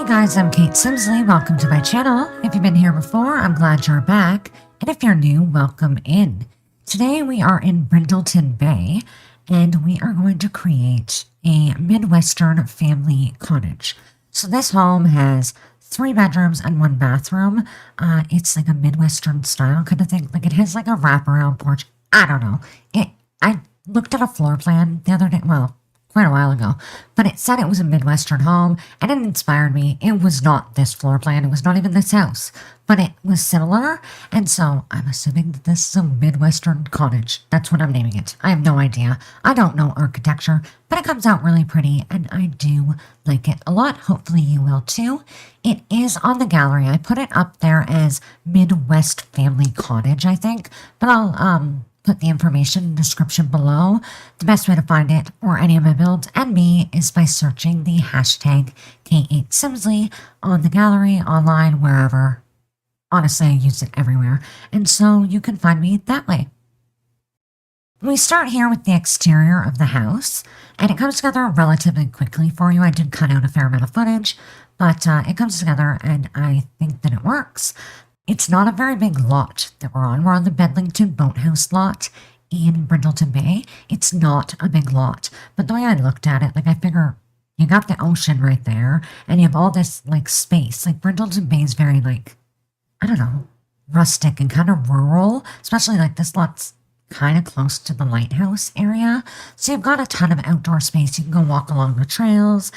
guys, I'm Kate Simsley. Welcome to my channel. If you've been here before, I'm glad you're back. And if you're new, welcome in. Today we are in Brindleton Bay, and we are going to create a Midwestern family cottage. So this home has 3 bedrooms and 1 bathroom. It's like a Midwestern style kind of thing. Like it has like a wraparound porch. I don't know. I looked at a floor plan the other day. Well, quite a while ago, but it said it was a Midwestern home, and it inspired me. It was not this floor plan, it was not even this house, but it was similar, and so I'm assuming that this is a Midwestern cottage. That's what I'm naming it. I have no idea. I don't know architecture, but it comes out really pretty, and I do like it a lot. Hopefully you will too. It is on the gallery. I put it up there as Midwest Family Cottage, I think, but I'll put the information in the description below. The best way to find it or any of my builds and me is by searching the hashtag K8Simsley on the gallery, online, wherever. Honestly, I use it everywhere, and so you can find me that way. We start here with the exterior of the house, and it comes together relatively quickly for you. I did cut out a fair amount of footage, but it comes together, and I think that it works. It's not a very big lot that we're on. We're on the Bedlington boathouse lot in Brindleton Bay. It's not a big lot, but the way I looked at it, like I figure you got the ocean right there, and you have all this like space. Like Brindleton Bay is very like, I don't know, rustic and kind of rural, especially like this lot's kind of close to the lighthouse area. So you've got a ton of outdoor space. You can go walk along the trails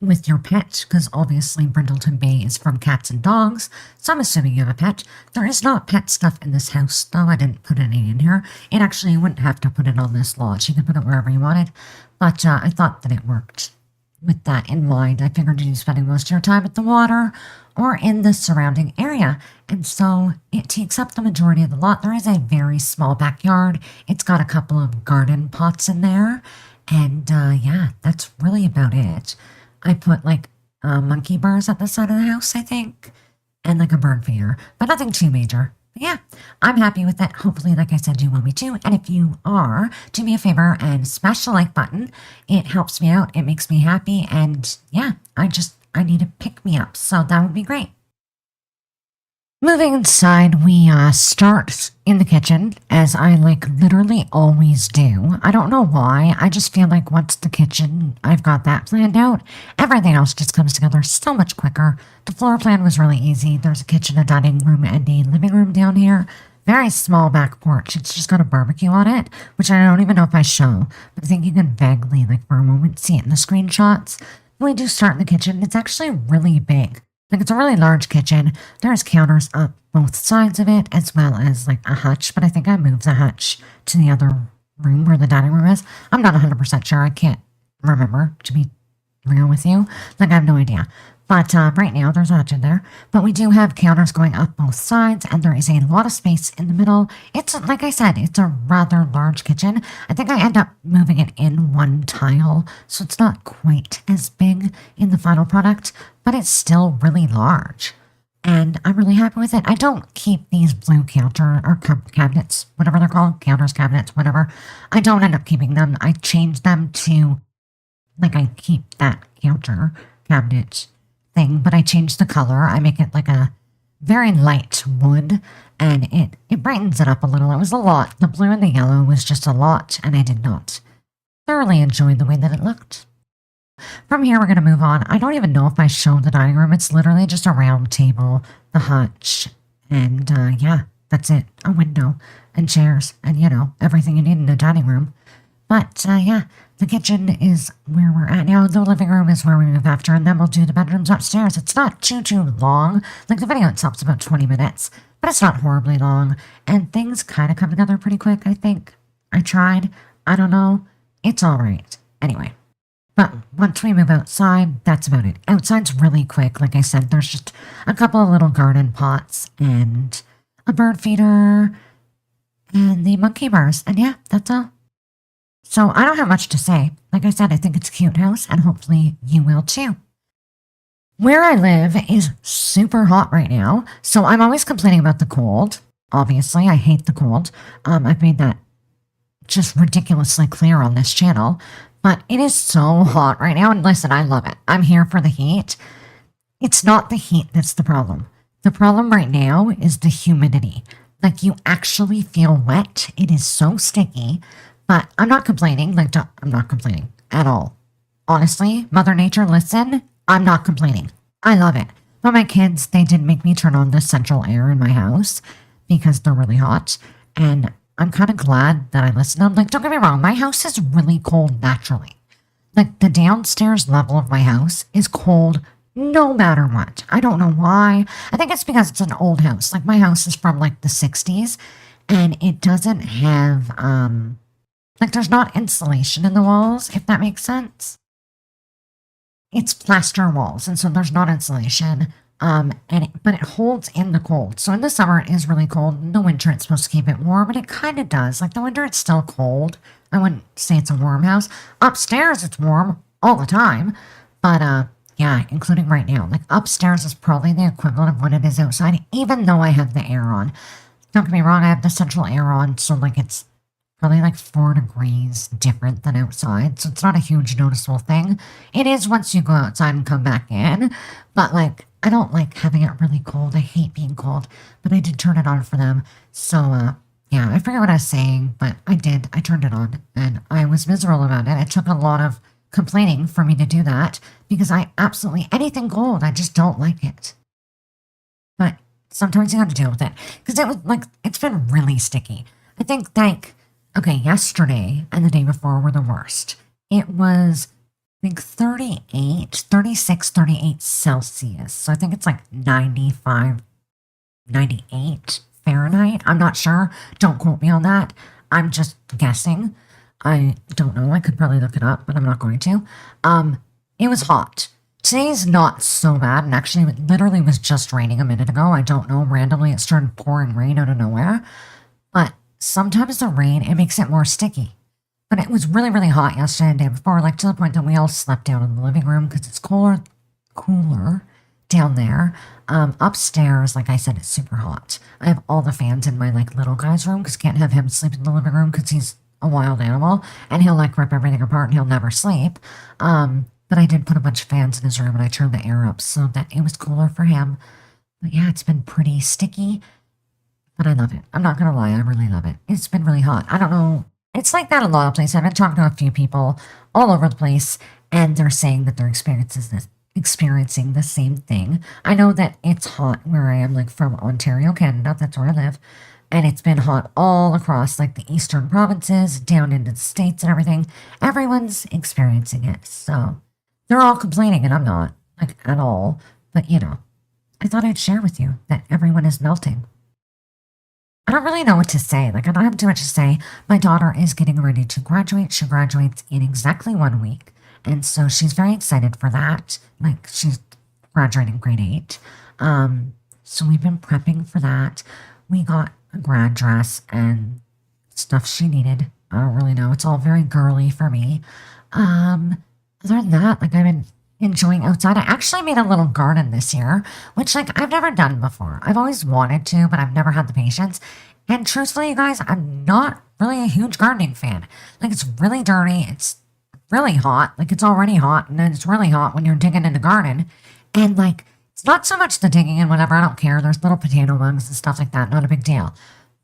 with your pet, because obviously Brindleton Bay is from cats and dogs, so I'm assuming you have a pet. There is not pet stuff in this house, though. I didn't put any in here. It actually, you wouldn't have to put it on this lot. You could put it wherever you wanted, but I thought that it worked with that in mind. I figured you'd be spending most of your time at the water or in the surrounding area, and so it takes up the majority of the lot. There is a very small backyard. It's got a couple of garden pots in there, and yeah, that's really about it. I put like monkey bars at the side of the house, I think, and like a bird feeder, but nothing too major. But yeah, I'm happy with it. Hopefully, like I said, you will be too. And if you are, do me a favor and smash the like button. It helps me out. It makes me happy. And yeah, I need a pick me up. So that would be great. Moving inside, we start in the kitchen, as I like literally always do. I don't know why. I just feel like once the kitchen, I've got that planned out, everything else just comes together so much quicker. The floor plan was really easy. There's a kitchen, a dining room, and a living room down here. Very small back porch. It's just got a barbecue on it, which I don't even know if I show, but I think you can vaguely, like for a moment, see it in the screenshots. When we do start in the kitchen, it's actually really big. Like it's a really large kitchen. There's counters up both sides of it, as well as like a hutch, but I think I moved the hutch to the other room where the dining room is. I'm not 100% sure. I can't remember, to be real with you. Like I have no idea. But right now there's a hutch in there. But we do have counters going up both sides, and there is a lot of space in the middle. It's, like I said, it's a rather large kitchen. I think I end up moving it in 1 tile, so it's not quite as big in the final product, but it's still really large. And I'm really happy with it. I don't keep these blue counter or cabinets, whatever they're called, counters, cabinets, whatever. I don't end up keeping them. I change them to, like I keep that counter cabinet thing, but I change the color. I make it like a very light wood, and it brightens it up a little. It was a lot. The blue and the yellow was just a lot, and I did not thoroughly enjoy the way that it looked. From here, we're going to move on. I don't even know if I showed the dining room. It's literally just a round table, the hutch, and yeah, that's it. A window and chairs and, you know, everything you need in a dining room. But yeah, the kitchen is where we're at now. The living room is where we move after, and then we'll do the bedrooms upstairs. It's not too long. Like the video itself's about 20 minutes, but it's not horribly long, and things kind of come together pretty quick, I think. I tried. I don't know. It's all right. Anyway. But once we move outside, that's about it. Outside's really quick. Like I said, there's just a couple of little garden pots and a bird feeder and the monkey bars. And yeah, that's all. So I don't have much to say. Like I said, I think it's a cute house, and hopefully you will too. Where I live is super hot right now, so I'm always complaining about the cold. Obviously, I hate the cold. I've made that just ridiculously clear on this channel. But it is so hot right now, and listen, I love it. I'm here for the heat. It's not the heat that's the problem. The problem right now is the humidity. Like you actually feel wet. It is so sticky, but I'm not complaining. I'm not complaining at all. Honestly, Mother Nature, listen, I'm not complaining. I love it. But my kids, they did make me turn on the central air in my house because they're really hot. And I'm kind of glad that I listened. I'm like, don't get me wrong, my house is really cold naturally. Like the downstairs level of my house is cold no matter what. I don't know why. I think it's because it's an old house. Like my house is from like the 60s and it doesn't have like there's not insulation in the walls, if that makes sense. It's plaster walls, and so there's not insulation. But it holds in the cold. So in the summer it is really cold. In the winter it's supposed to keep it warm, but it kind of does. Like the winter it's still cold. I wouldn't say it's a warm house. Upstairs it's warm all the time, but yeah, including right now. Like upstairs is probably the equivalent of what it is outside, even though I have the air on. Don't get me wrong, I have the central air on, so like it's probably like 4 degrees different than outside, so it's not a huge noticeable thing. It is once you go outside and come back in, but like I don't like having it really cold. I hate being cold, but I did turn it on for them. So yeah, I forget what I was saying, but I did. I turned it on and I was miserable about it. It took a lot of complaining for me to do that because I absolutely, anything cold, I just don't like it. But sometimes you have to deal with it because it was like, it's been really sticky. I think like, okay, yesterday and the day before were the worst. It was, I think 36, 38 Celsius. So I think it's like 95, 98 Fahrenheit. I'm not sure. Don't quote me on that. I'm just guessing. I don't know. I could probably look it up, but I'm not going to. It was hot. Today's not so bad, and actually it literally was just raining a minute ago. I don't know. Randomly it started pouring rain out of nowhere. But sometimes the rain, it makes it more sticky. But it was really, really hot yesterday and the day before, like to the point that we all slept down in the living room because it's cooler down there. Upstairs, like I said, it's super hot. I have all the fans in my like little guy's room because can't have him sleep in the living room because he's a wild animal and he'll like rip everything apart and he'll never sleep. But I did put a bunch of fans in his room and I turned the air up so that it was cooler for him. But yeah, it's been pretty sticky, but I love it. I'm not gonna lie, I really love it. It's been really hot. I don't know. It's like that a lot of places. I've been talking to a few people all over the place, and they're saying that they're experiencing the same thing. I know that it's hot where I am, like from Ontario, Canada. That's where I live. And it's been hot all across like the eastern provinces, down into the states and everything. Everyone's experiencing it. So they're all complaining, and I'm not, like at all. But you know, I thought I'd share with you that everyone is melting. I don't really know what to say. Like, I don't have too much to say. My daughter is getting ready to graduate. She graduates in exactly 1 week. And so she's very excited for that. Like, she's graduating grade 8. So we've been prepping for that. We got a grad dress and stuff she needed. I don't really know. It's all very girly for me. Other than that, like, I've been enjoying outside. I actually made a little garden this year, which like I've never done before. I've always wanted to, but I've never had the patience. And truthfully, you guys, I'm not really a huge gardening fan. Like it's really dirty. It's really hot. Like it's already hot, and then it's really hot when you're digging in the garden. And like it's not so much the digging and whatever. I don't care. There's little potato bugs and stuff like that. Not a big deal.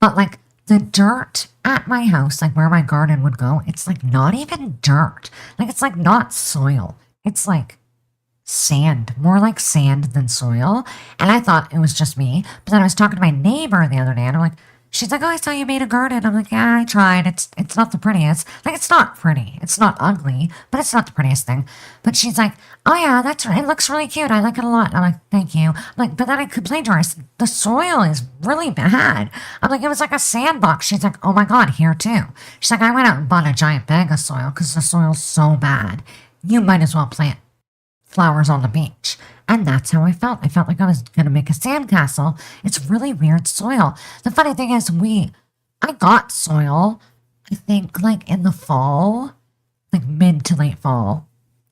But like the dirt at my house, like where my garden would go, it's like not even dirt. Like it's like not soil. It's like sand, more like sand than soil. And I thought it was just me. But then I was talking to my neighbor the other day and I'm like, she's like, oh, I saw you made a garden. I'm like, yeah, I tried. It's not the prettiest. Like, it's not pretty. It's not ugly, but it's not the prettiest thing. But she's like, oh yeah, that's right. It looks really cute. I like it a lot. I'm like, thank you. I'm like, but then I complained to her. I said, the soil is really bad. I'm like, it was like a sandbox. She's like, oh my God, here too. She's like, I went out and bought a giant bag of soil because the soil's so bad. You might as well plant flowers on the beach. And that's how I felt. I felt like I was going to make a sandcastle. It's really weird soil. The funny thing is I got soil, I think like in the fall, like mid to late fall.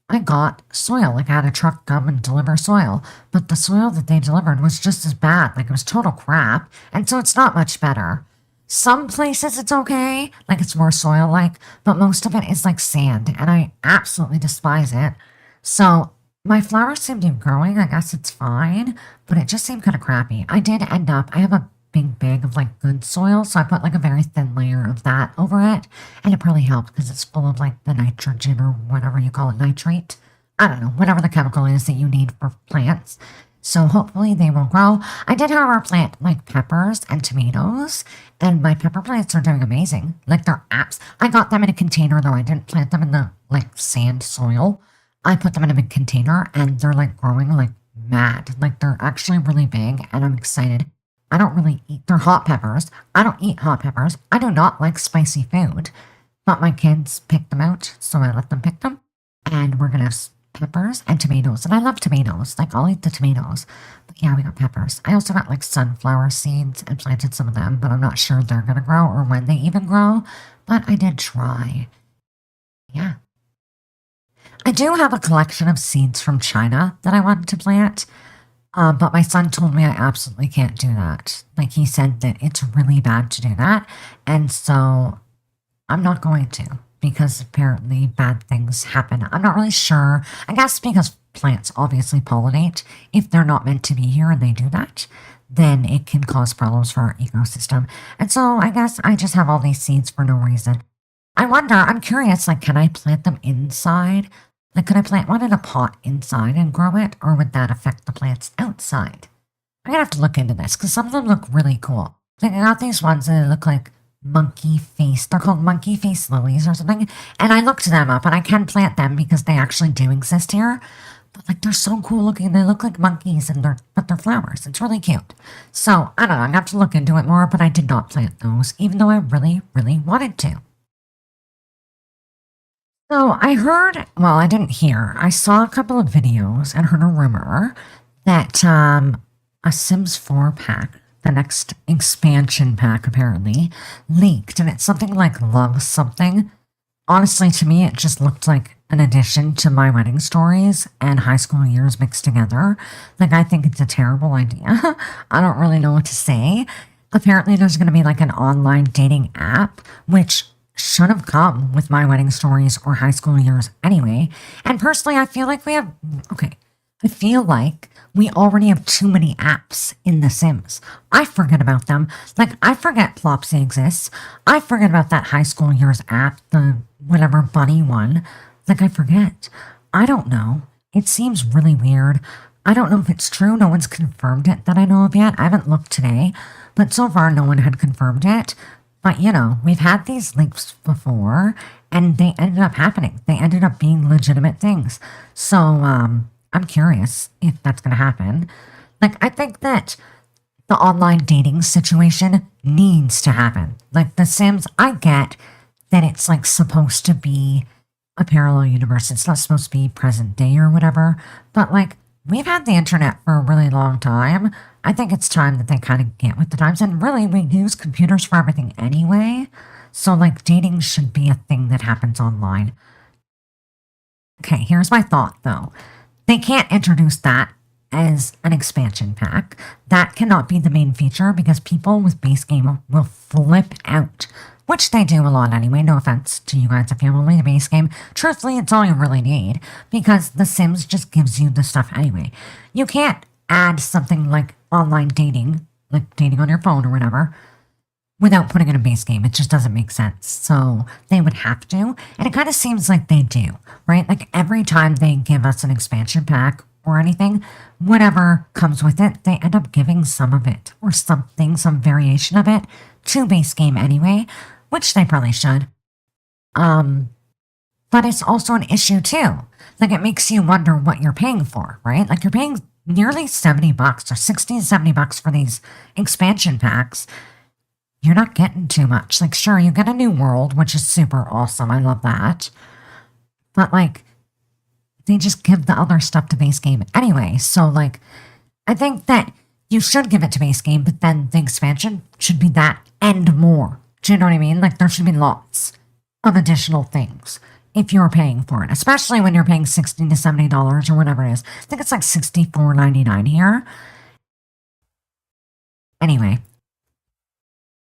I got soil. Like I had a truck come and deliver soil. But the soil that they delivered was just as bad. Like it was total crap. And so it's not much better. Some places it's okay. Like it's more soil-like. But most of it is like sand. And I absolutely despise it. So my flowers seem to be growing. I guess it's fine, but it just seemed kind of crappy. I did end up, I have a big bag of like good soil, so I put like a very thin layer of that over it, and it probably helped because it's full of like the nitrogen or whatever you call it, nitrate. I don't know, whatever the chemical is that you need for plants. So hopefully they will grow. I did, however, plant like peppers and tomatoes, and my pepper plants are doing amazing. Like they're apps. I got them in a container though. I didn't plant them in the like sand soil. I put them in a big container and they're like growing like mad. Like they're actually really big and I'm excited. I don't really eat, they're hot peppers. I don't eat hot peppers. I do not like spicy food, but my kids picked them out, so I let them pick them. And we're gonna have peppers and tomatoes. And I love tomatoes. Like I'll eat the tomatoes. But yeah, we got peppers. I also got like sunflower seeds and planted some of them, but I'm not sure they're gonna grow or when they even grow. But I did try. Yeah. I do have a collection of seeds from China that I wanted to plant, but my son told me I absolutely can't do that. Like he said that it's really bad to do that, and so I'm not going to because apparently bad things happen. I'm not really sure. I guess because plants obviously pollinate. If they're not meant to be here and they do that, then it can cause problems for our ecosystem. And so I guess I just have all these seeds for no reason. I wonder, I'm curious, like, can I plant them inside? Like, could I plant one in a pot inside and grow it, or would that affect the plants outside? I'm gonna have to look into this, because some of them look really cool. Like, I got these ones that look like monkey face. They're called monkey face lilies or something, and I looked them up, and I can plant them because they actually do exist here. But, like, they're so cool looking. They look like monkeys, but they're flowers. It's really cute. So, I don't know, I'm gonna have to look into it more, but I did not plant those, even though I really, really wanted to. So I heard, well, I didn't hear. I saw a couple of videos and heard a rumor that a Sims 4 pack, the next expansion pack apparently, leaked, and it's something like Love Something. Honestly, to me, it just looked like an addition to My Wedding Stories and High School Years mixed together. Like, I think it's a terrible idea. I don't really know what to say. Apparently, there's going to be like an online dating app, which should have come with My Wedding Stories or High School Years anyway. And personally, I feel like I feel like we already have too many apps in The Sims. I forget about them. Like, I forget Plopsy exists. I forget about that High School Years app, the whatever bunny one. Like, I forget. I don't know. It seems really weird. I don't know if it's true. No one's confirmed it that I know of yet. I haven't looked today, but so far no one had confirmed it. But, you know, we've had these leaks before, and they ended up happening. They ended up being legitimate things. So, I'm curious if that's going to happen. Like, I think that the online dating situation needs to happen. Like, The Sims, I get that it's, like, supposed to be a parallel universe. It's not supposed to be present day or whatever. But, like, we've had the internet for a really long time. I think it's time that they kind of get with the times. And really, we use computers for everything anyway. So, like, dating should be a thing that happens online. Okay, here's my thought, though. They can't introduce that as an expansion pack. That cannot be the main feature because people with base game will flip out. Which they do a lot anyway, no offense to you guys if you have only the base game. Truthfully, it's all you really need, because The Sims just gives you the stuff anyway. You can't add something like online dating, like dating on your phone or whatever, without putting in a base game. It just doesn't make sense. So they would have to, and it kind of seems like they do, right? Like every time they give us an expansion pack or anything, whatever comes with it, they end up giving some of it or something, some variation of it to base game anyway, which they probably should. But it's also an issue too. Like it makes you wonder what you're paying for, right? Like you're paying nearly $70 or 60 to $70 for these expansion packs. You're not getting too much. Like, sure, you get a new world, which is super awesome. I love that. But like, they just give the other stuff to base game anyway. So like, I think that you should give it to base game, but then the expansion should be that and more. Do you know what I mean? Like there should be lots of additional things if you're paying for it, especially when you're paying $60 to $70 or whatever it is. I think it's like $64.99 here. Anyway,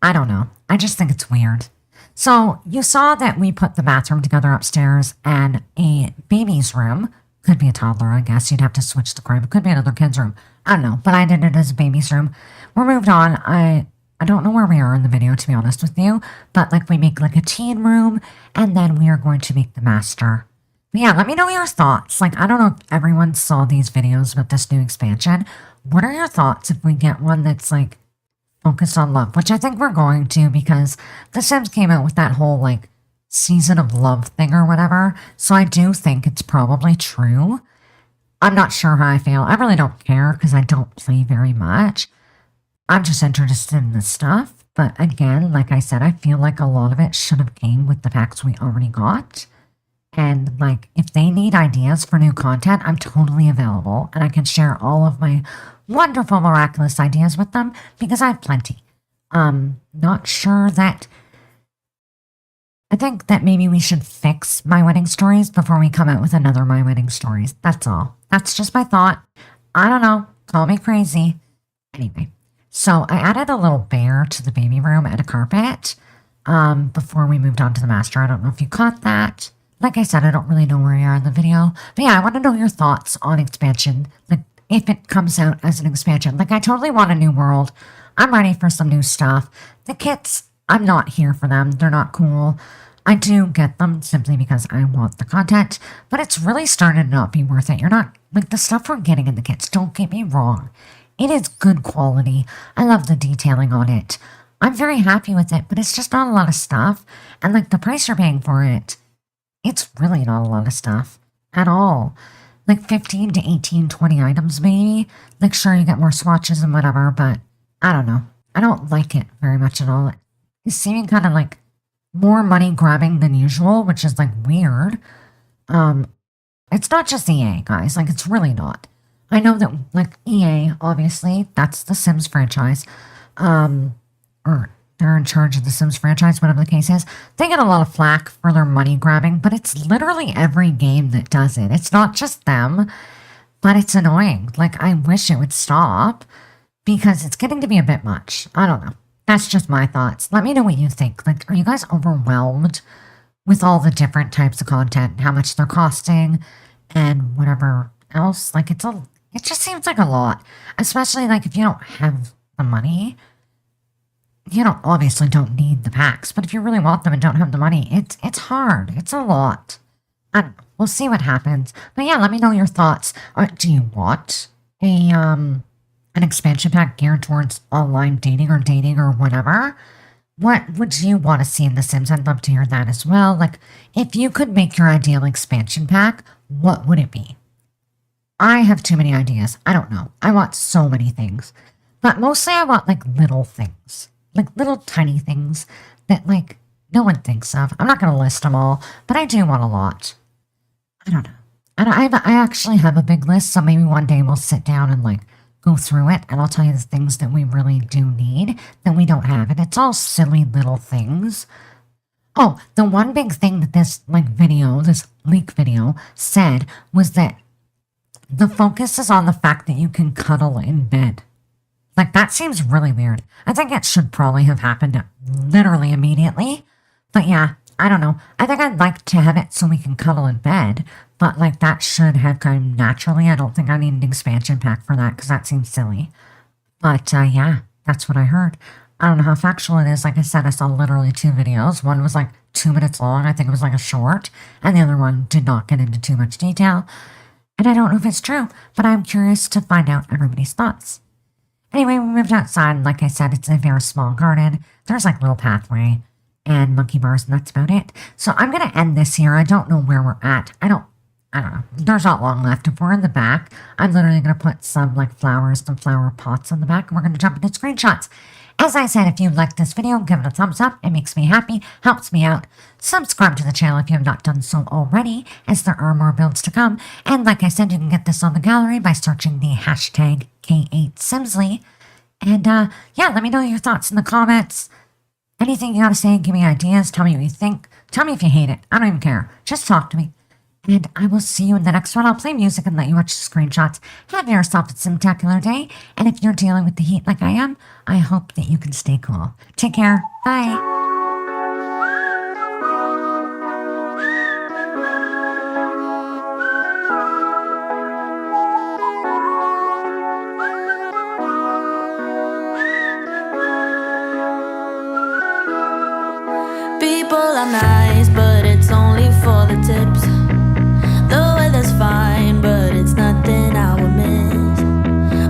I don't know. I just think it's weird. So you saw that we put the bathroom together upstairs and a baby's room Could be a toddler, I guess. You'd have to switch the crib. It could be another kid's room. I don't know, but I did it as a baby's room. We're moved on. I don't know where we are in the video, to be honest with you, but like we make like a teen room, and then we are going to make the master. But yeah, let me know your thoughts. Like, I don't know if everyone saw these videos with this new expansion. What are your thoughts if we get one that's like focused on love, which I think we're going to, because The Sims came out with that whole like season of love thing or whatever. So I do think it's probably true. I'm not sure how I feel. I really don't care because I don't play very much. I'm just interested in this stuff. But again, like I said, I feel like a lot of it should have came with the packs we already got. And like, if they need ideas for new content, I'm totally available. And I can share all of my wonderful, miraculous ideas with them because I have plenty. Not sure that... I think that maybe we should fix My Wedding Stories before we come out with another My Wedding Stories. That's all. That's just my thought. I don't know. Call me crazy. Anyway, so I added a little bear to the baby room and a carpet before we moved on to the master. I don't know if you caught that. Like I said, I don't really know where you are in the video. But yeah, I want to know your thoughts on expansion. Like, if it comes out as an expansion. Like, I totally want a new world. I'm ready for some new stuff. The kits, I'm not here for them. They're not cool. I do get them simply because I want the content, but it's really starting to not be worth it. You're not, like, the stuff we're getting in the kits, don't get me wrong. It is good quality. I love the detailing on it. I'm very happy with it, but it's just not a lot of stuff. And, like, the price you're paying for it, it's really not a lot of stuff at all. Like 15 to 18, 20 items maybe. Like, sure, you get more swatches and whatever, but I don't know. I don't like it very much at all. It's seeming kind of like more money grabbing than usual, which is like weird. It's not just EA, guys. Like, it's really not. I know that, like, EA, obviously, that's the Sims franchise. Or they're in charge of the Sims franchise, whatever the case is. They get a lot of flack for their money grabbing, but it's literally every game that does it. It's not just them, but it's annoying. Like, I wish it would stop because it's getting to be a bit much. I don't know. That's just my thoughts. Let me know what you think. Like, are you guys overwhelmed with all the different types of content, how much they're costing, and whatever else? Like, it just seems like a lot, especially like if you don't have the money. You obviously don't need the packs, but if you really want them and don't have the money, it's hard. It's a lot. I don't know. We'll see what happens. But yeah, let me know your thoughts. Do you want an expansion pack geared towards online dating or whatever? What would you want to see in The Sims? I'd love to hear that as well. Like, if you could make your ideal expansion pack, what would it be? I have too many ideas. I don't know. I want so many things. But mostly I want, like, little things. Like, little tiny things that, like, no one thinks of. I'm not going to list them all, but I do want a lot. I don't know. I actually have a big list, so maybe one day we'll sit down and, like, go through it, and I'll tell you the things that we really do need that we don't have. And it's all silly little things. Oh, the one big thing that this, like, video, this leak video, said was that the focus is on the fact that you can cuddle in bed. Like, that seems really weird. I think it should probably have happened literally immediately. But yeah, I don't know. I think I'd like to have it so we can cuddle in bed. But, like, that should have come naturally. I don't think I need an expansion pack for that because that seems silly. But, yeah, that's what I heard. I don't know how factual it is. Like I said, I saw literally 2 videos. One was, like, 2 minutes long. I think it was, like, a short. And the other one did not get into too much detail. And I don't know if it's true. But I'm curious to find out everybody's thoughts. Anyway, we moved outside, and like I said, it's a very small garden. There's, like, little pathway and monkey bars, and that's about it. So I'm going to end this here. I don't know where we're at. I don't know. There's not long left. If we're in the back, I'm literally going to put some, like, flowers, some flower pots on the back, and we're going to jump into screenshots. As I said, if you liked this video, give it a thumbs up. It makes me happy, helps me out. Subscribe to the channel if you have not done so already, as there are more builds to come. And like I said, you can get this on the gallery by searching the hashtag K8Simsley. And yeah, let me know your thoughts in the comments. Anything you gotta say, give me ideas, tell me what you think. Tell me if you hate it. I don't even care. Just talk to me. And I will see you in the next one. I'll play music and let you watch the screenshots. Have yourself a simtacular day. And if you're dealing with the heat like I am, I hope that you can stay cool. Take care. Bye. People are nice, but it's only for the tips. The weather's fine, but it's nothing I would miss.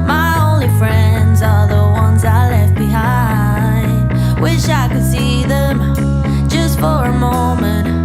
My only friends are the ones I left behind. Wish I could see them just for a moment.